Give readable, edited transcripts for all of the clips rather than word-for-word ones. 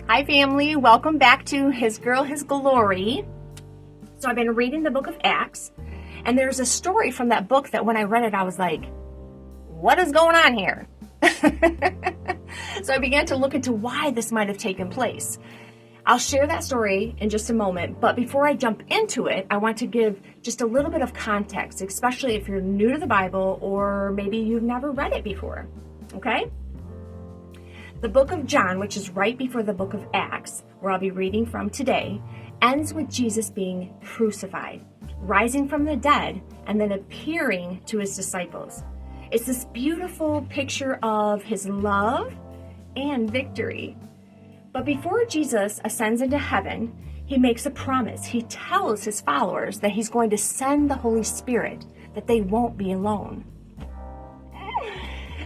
Hi family, welcome back to His Girl, His Glory. So I've been reading the book of Acts, and there's a story from that book that when I read it, I was like, what is going on here? So I began to look into why this might have taken place. I'll share that story in just a moment, but before I jump into it, I want to give just a little bit of context, especially if you're new to the Bible or maybe you've never read it before, okay? The book of John, which is right before the book of Acts, where I'll be reading from today, ends with Jesus being crucified, rising from the dead, and then appearing to his disciples. It's this beautiful picture of his love and victory. But before Jesus ascends into heaven, he makes a promise. He tells his followers that he's going to send the Holy Spirit, that they won't be alone.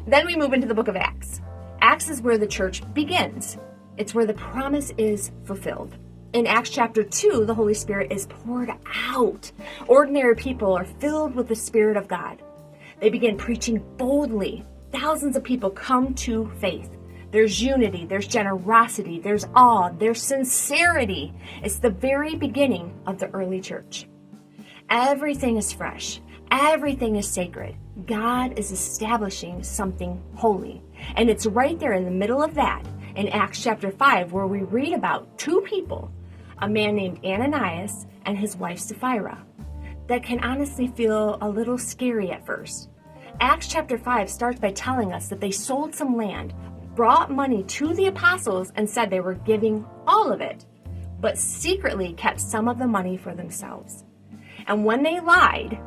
Then we move into the book of Acts. Acts is where the church begins. It's where the promise is fulfilled. In Acts chapter 2, the Holy Spirit is poured out. Ordinary people are filled with the Spirit of God. They begin preaching boldly. Thousands of people come to faith. There's unity, there's generosity, there's awe, there's sincerity. It's the very beginning of the early church. Everything is fresh. Everything is sacred. God is establishing something holy. And it's right there in the middle of that, in Acts chapter 5, where we read about two people, a man named Ananias and his wife Sapphira, that can honestly feel a little scary at first. Acts chapter 5 starts by telling us that they sold some land, brought money to the apostles, and said they were giving all of it, but secretly kept some of the money for themselves. And when they lied,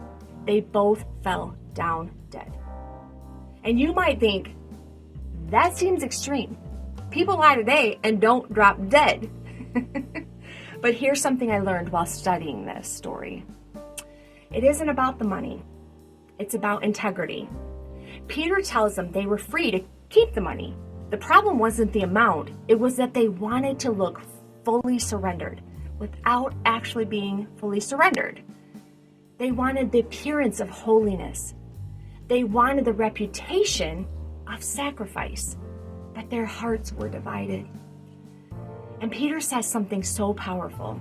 they both fell down dead. And you might think, that seems extreme. People lie today and don't drop dead. But here's something I learned while studying this story. It isn't about the money. It's about integrity. Peter tells them they were free to keep the money. The problem wasn't the amount. It was that they wanted to look fully surrendered without actually being fully surrendered. They wanted the appearance of holiness. They wanted the reputation of sacrifice, but their hearts were divided. And Peter says something so powerful,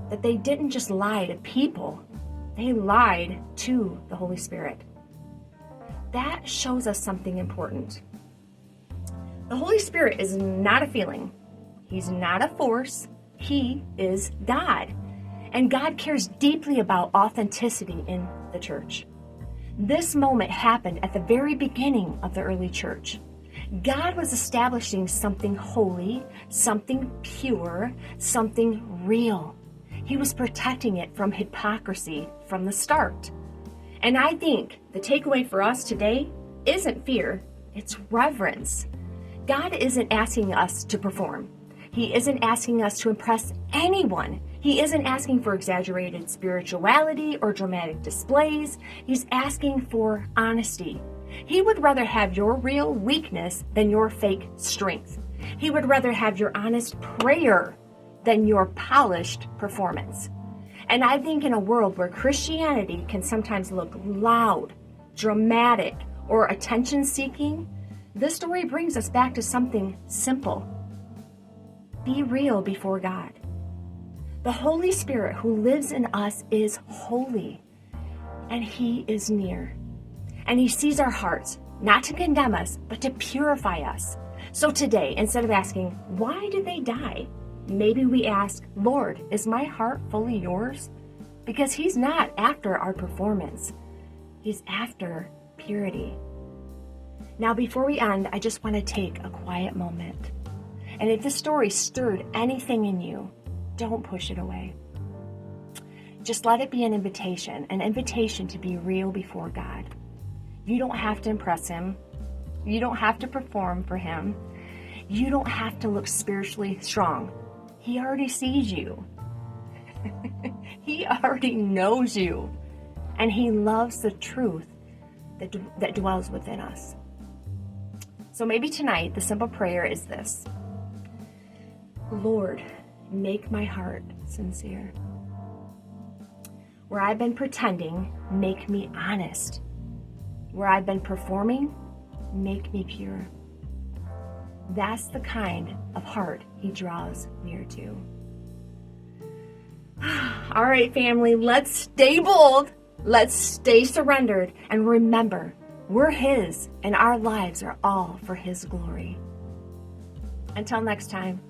that they didn't just lie to people, they lied to the Holy Spirit. That shows us something important. The Holy Spirit is not a feeling. He's not a force. He is God. And God cares deeply about authenticity in the church. This moment happened at the very beginning of the early church. God was establishing something holy, something pure, something real. He was protecting it from hypocrisy from the start. And I think the takeaway for us today isn't fear, it's reverence. God isn't asking us to perform. He isn't asking us to impress anyone. He isn't asking for exaggerated spirituality or dramatic displays. He's asking for honesty. He would rather have your real weakness than your fake strength. He would rather have your honest prayer than your polished performance. And I think in a world where Christianity can sometimes look loud, dramatic, or attention-seeking, this story brings us back to something simple. Be real before God. The Holy Spirit who lives in us is holy, and He is near. And He sees our hearts, not to condemn us, but to purify us. So today, instead of asking, why did they die? Maybe we ask, Lord, is my heart fully yours? Because He's not after our performance. He's after purity. Now, before we end, I just want to take a quiet moment. And if this story stirred anything in you, don't push it away. Just let it be an invitation to be real before God. You don't have to impress Him. You don't have to perform for Him. You don't have to look spiritually strong. He already sees you. He already knows you. And He loves the truth that dwells within us. So maybe tonight the simple prayer is this: Lord, make my heart sincere. Where I've been pretending, make me honest. Where I've been performing, make me pure. That's the kind of heart he draws near to. All right, family, let's stay bold. Let's stay surrendered. And remember, we're his and our lives are all for his glory. Until next time.